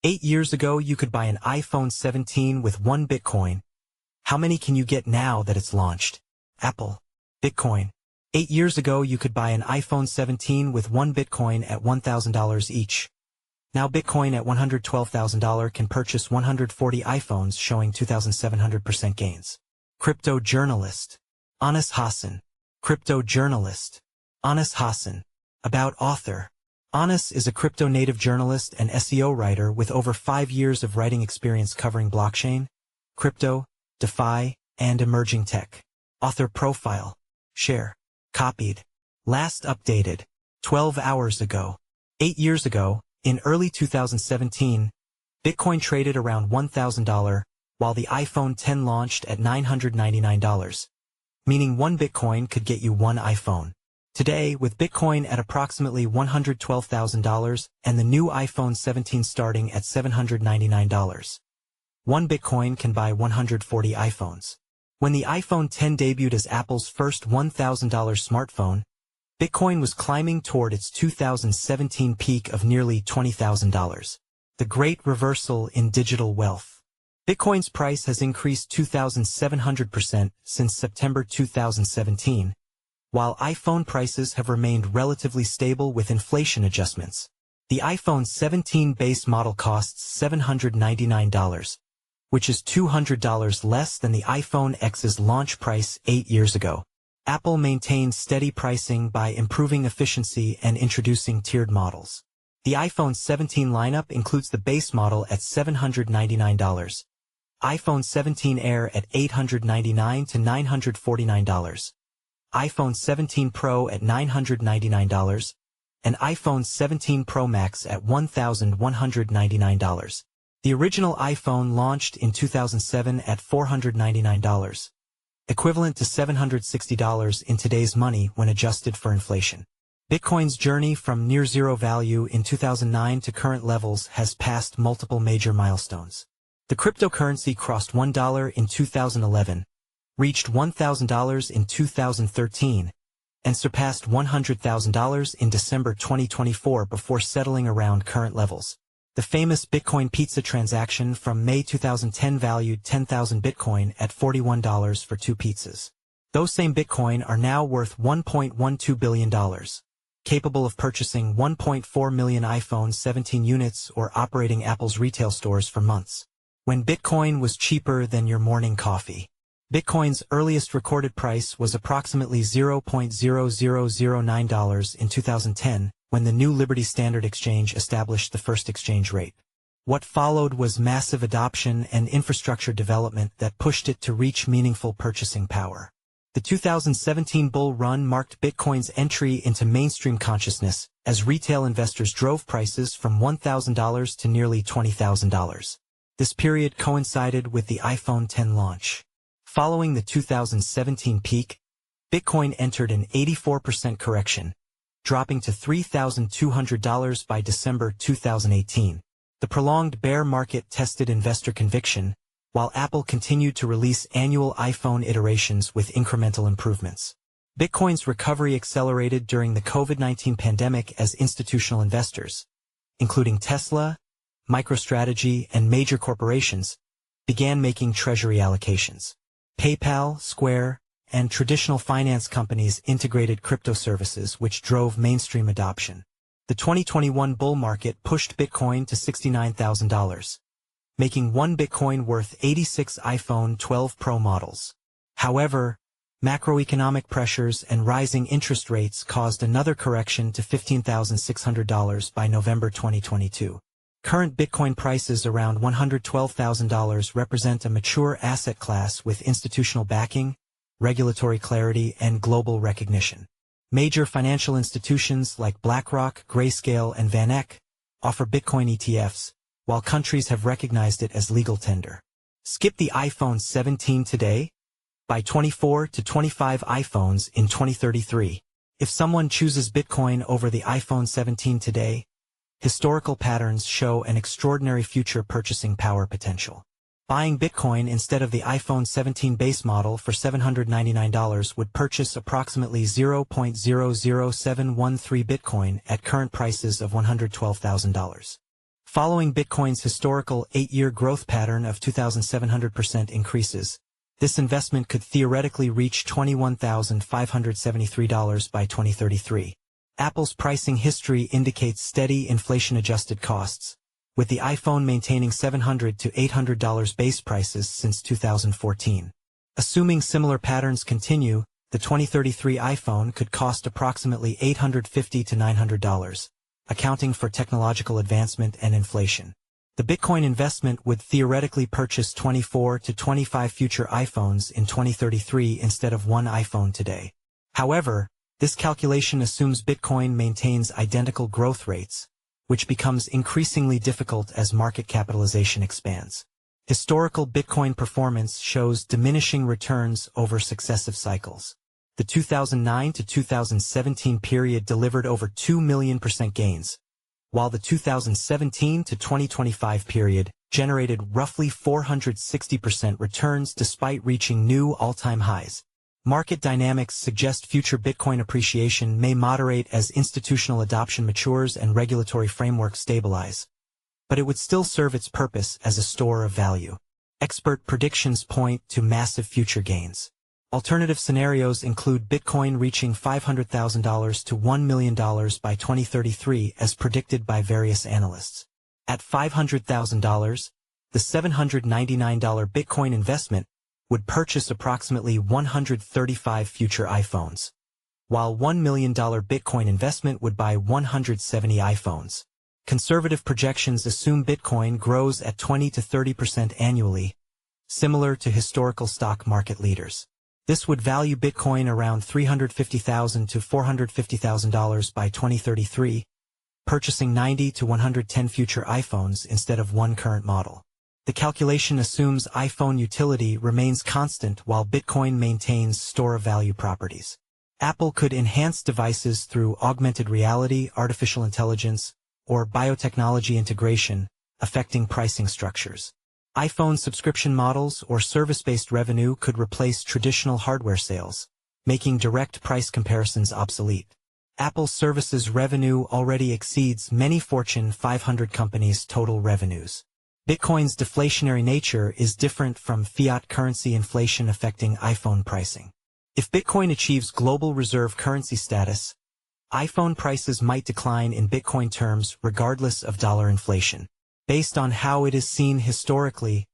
8 years ago, you could buy an iPhone 17 with 1 Bitcoin. How many can you get now that it's launched? Apple. Bitcoin. 8 years ago, you could buy an iPhone 17 with 1 Bitcoin at $1,000 each. Now Bitcoin at $112,000 can purchase 140 iPhones, showing 2,700% gains. Crypto journalist. Hassan. Crypto journalist. Hassan. About author. Anas is a crypto-native journalist and SEO writer with over 5 years of writing experience covering blockchain, crypto, DeFi, and emerging tech. Author profile. Share. Copied. Last updated 12 hours ago. 8 years ago, in early 2017, Bitcoin traded around $1,000, while the iPhone X launched at $999, meaning 1 Bitcoin could get you 1 iPhone. Today, with Bitcoin at approximately $112,000 and the new iPhone 17 starting at $799, 1 Bitcoin can buy 140 iPhones. When the iPhone X debuted as Apple's first $1,000 smartphone, Bitcoin was climbing toward its 2017 peak of nearly $20,000. The great reversal in digital wealth. Bitcoin's price has increased 2,700% since September 2017, while iPhone prices have remained relatively stable with inflation adjustments. The iPhone 17 base model costs $799, which is $200 less than the iPhone X's launch price 8 years ago. Apple maintains steady pricing by improving efficiency and introducing tiered models. The iPhone 17 lineup includes the base model at $799, iPhone 17 Air at $899 to $949, iPhone 17 Pro at $999, and iPhone 17 Pro Max at $1,199. The original iPhone launched in 2007 at $499, equivalent to $760 in today's money when adjusted for inflation. Bitcoin's journey from near-zero value in 2009 to current levels has passed multiple major milestones. The cryptocurrency crossed $1 in 2011, reached $1,000 in 2013, and surpassed $100,000 in December 2024 before settling around current levels. The famous Bitcoin pizza transaction from May 2010 valued 10,000 Bitcoin at $41 for 2 pizzas. Those same Bitcoin are now worth $1.12 billion, capable of purchasing 1.4 million iPhone 17 units or operating Apple's retail stores for months. When Bitcoin was cheaper than your morning coffee. Bitcoin's earliest recorded price was approximately $0.0009 in 2010, when the new Liberty Standard Exchange established the first exchange rate. What followed was massive adoption and infrastructure development that pushed it to reach meaningful purchasing power. The 2017 bull run marked Bitcoin's entry into mainstream consciousness as retail investors drove prices from $1,000 to nearly $20,000. This period coincided with the iPhone X launch. Following the 2017 peak, Bitcoin entered an 84% correction, dropping to $3,200 by December 2018. The prolonged bear market tested investor conviction, while Apple continued to release annual iPhone iterations with incremental improvements. Bitcoin's recovery accelerated during the COVID-19 pandemic as institutional investors, including Tesla, MicroStrategy, and major corporations, began making treasury allocations. PayPal, Square, and traditional finance companies integrated crypto services, which drove mainstream adoption. The 2021 bull market pushed Bitcoin to $69,000, making 1 Bitcoin worth 86 iPhone 12 Pro models. However, macroeconomic pressures and rising interest rates caused another correction to $15,600 by November 2022. Current Bitcoin prices around $112,000 represent a mature asset class with institutional backing, regulatory clarity, and global recognition. Major financial institutions like BlackRock, Grayscale, and VanEck offer Bitcoin ETFs, while countries have recognized it as legal tender. Skip the iPhone 17 today? Buy 24 to 25 iPhones in 2033. If someone chooses Bitcoin over the iPhone 17 today, historical patterns show an extraordinary future purchasing power potential. Buying Bitcoin instead of the iPhone 17 base model for $799 would purchase approximately 0.00713 Bitcoin at current prices of $112,000. Following Bitcoin's historical 8-year growth pattern of 2,700% increases, this investment could theoretically reach $21,573 by 2033. Apple's pricing history indicates steady inflation-adjusted costs, with the iPhone maintaining $700 to $800 base prices since 2014. Assuming similar patterns continue, the 2033 iPhone could cost approximately $850 to $900, accounting for technological advancement and inflation. The Bitcoin investment would theoretically purchase 24 to 25 future iPhones in 2033 instead of one iPhone today. However, this calculation assumes Bitcoin maintains identical growth rates, which becomes increasingly difficult as market capitalization expands. Historical Bitcoin performance shows diminishing returns over successive cycles. The 2009 to 2017 period delivered over 2 million % gains, while the 2017 to 2025 period generated roughly 460% returns despite reaching new all-time highs. Market dynamics suggest future Bitcoin appreciation may moderate as institutional adoption matures and regulatory frameworks stabilize, but it would still serve its purpose as a store of value. Expert predictions point to massive future gains. Alternative scenarios include Bitcoin reaching $500,000 to $1 million by 2033 as predicted by various analysts. At $500,000, the $799 Bitcoin investment would purchase approximately 135 future iPhones, while $1 million Bitcoin investment would buy 170 iPhones. Conservative projections assume Bitcoin grows at 20 to 30% annually, similar to historical stock market leaders. This would value Bitcoin around $350,000 to $450,000 by 2033, purchasing 90 to 110 future iPhones instead of one current model. The calculation assumes iPhone utility remains constant while Bitcoin maintains store of value properties. Apple could enhance devices through augmented reality, artificial intelligence, or biotechnology integration, affecting pricing structures. iPhone subscription models or service-based revenue could replace traditional hardware sales, making direct price comparisons obsolete. Apple services revenue already exceeds many Fortune 500 companies' total revenues. Bitcoin's deflationary nature is different from fiat currency inflation affecting iPhone pricing. If Bitcoin achieves global reserve currency status, iPhone prices might decline in Bitcoin terms regardless of dollar inflation. Based on how it is seen historically,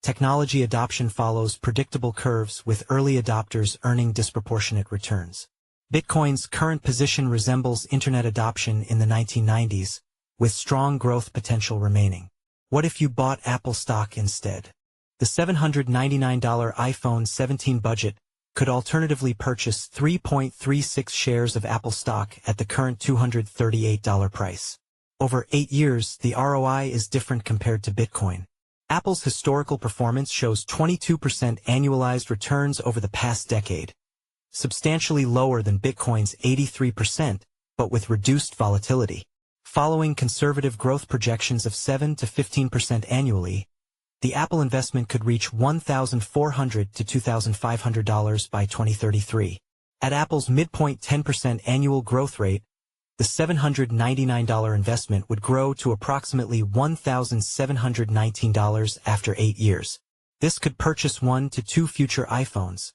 technology adoption follows predictable curves with early adopters earning disproportionate returns. Bitcoin's current position resembles internet adoption in the 1990s, with strong growth potential remaining. What if you bought Apple stock instead? The $799 iPhone 17 budget could alternatively purchase 3.36 shares of Apple stock at the current $238 price. Over 8 years, the ROI is different compared to Bitcoin. Apple's historical performance shows 22% annualized returns over the past decade, substantially lower than Bitcoin's 83%, but with reduced volatility. Following conservative growth projections of 7 to 15% annually, the Apple investment could reach $1,400 to $2,500 by 2033. At Apple's midpoint 10% annual growth rate, the $799 investment would grow to approximately $1,719 after 8 years. This could purchase 1 to 2 future iPhones,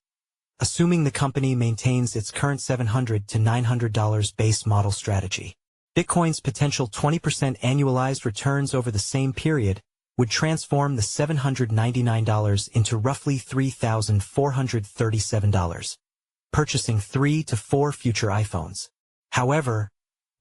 assuming the company maintains its current $700 to $900 base model strategy. Bitcoin's potential 20% annualized returns over the same period would transform the $799 into roughly $3,437, purchasing 3 to 4 future iPhones. However,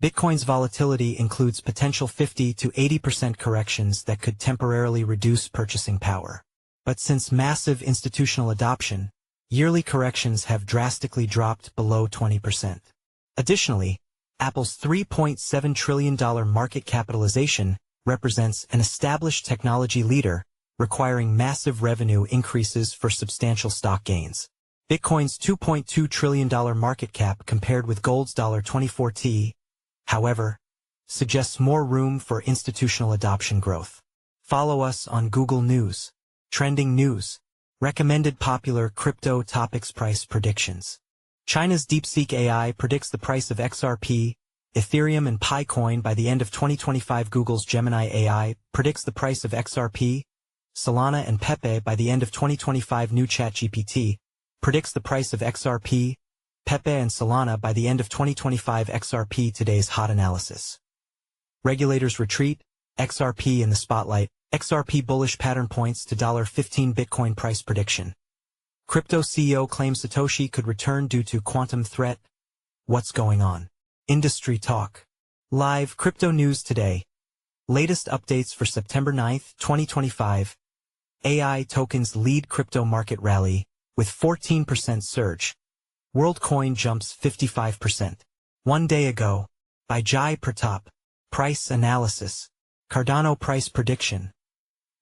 Bitcoin's volatility includes potential 50 to 80% corrections that could temporarily reduce purchasing power. But since massive institutional adoption, yearly corrections have drastically dropped below 20%. Additionally, Apple's $3.7 trillion market capitalization represents an established technology leader, requiring massive revenue increases for substantial stock gains. Bitcoin's $2.2 trillion market cap compared with gold's $24T, however, suggests more room for institutional adoption growth. Follow us on Google News. Trending news. Recommended popular crypto topics price predictions. China's DeepSeek AI predicts the price of XRP Ethereum and Picoin by the end of 2025. Google's Gemini AI predicts the price of XRP. Solana and Pepe by the end of 2025. New ChatGPT predicts the price of XRP. Pepe and Solana by the end of 2025. XRP today's hot analysis. Regulators retreat. XRP in the spotlight. XRP bullish pattern points to $15 Bitcoin price prediction. Crypto CEO claims Satoshi could return due to quantum threat. What's going on? Industry talk. Live crypto news today. Latest updates for September 9, 2025. AI tokens lead crypto market rally with 14% surge. WorldCoin jumps 55%. 1 day ago. By Jai Pratap. Price analysis. Cardano price prediction.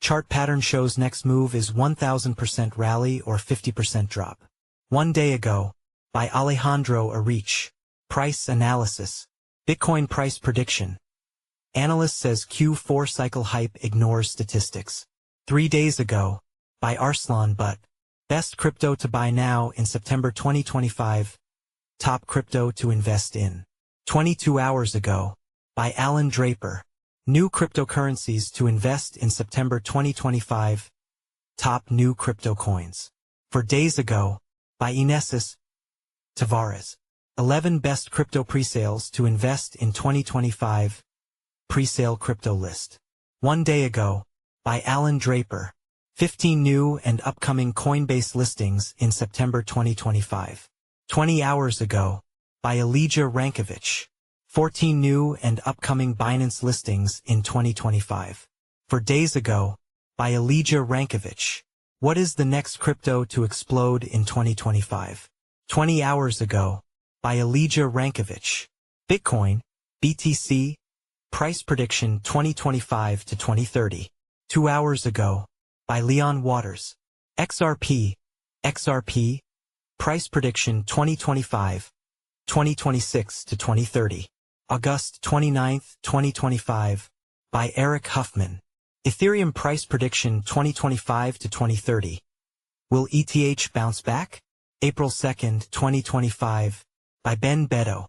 Chart pattern shows next move is 1000% rally or 50% drop. 1 day ago. By Alejandro Arich. Price analysis. Bitcoin price prediction. Analyst says Q4 cycle hype ignores statistics. 3 days ago. By Arslan Butt. Best crypto to buy now in September 2025. Top crypto to invest in. 22 hours ago. By Alan Draper. New cryptocurrencies to invest in September 2025. Top new crypto coins. 4 days ago. By Inesis Tavares. 11 best crypto presales to invest in 2025. Presale crypto list. 1 day ago. By Alan Draper. 15 new and upcoming Coinbase listings in September 2025. 20 hours ago. By Elijah Rankovich. 14 new and upcoming Binance listings in 2025. 4 days ago. By Elijah Rankovich. What is the next crypto to explode in 2025? 20 hours ago. By Elijah Rankovich. Bitcoin, BTC, price prediction 2025 to 2030. 2 hours ago. By Leon Waters. XRP, price prediction 2025, 2026 to 2030. August 29, 2025. By Eric Huffman. Ethereum price prediction 2025 to 2030. Will ETH bounce back? April 2, 2025. By Ben Beto.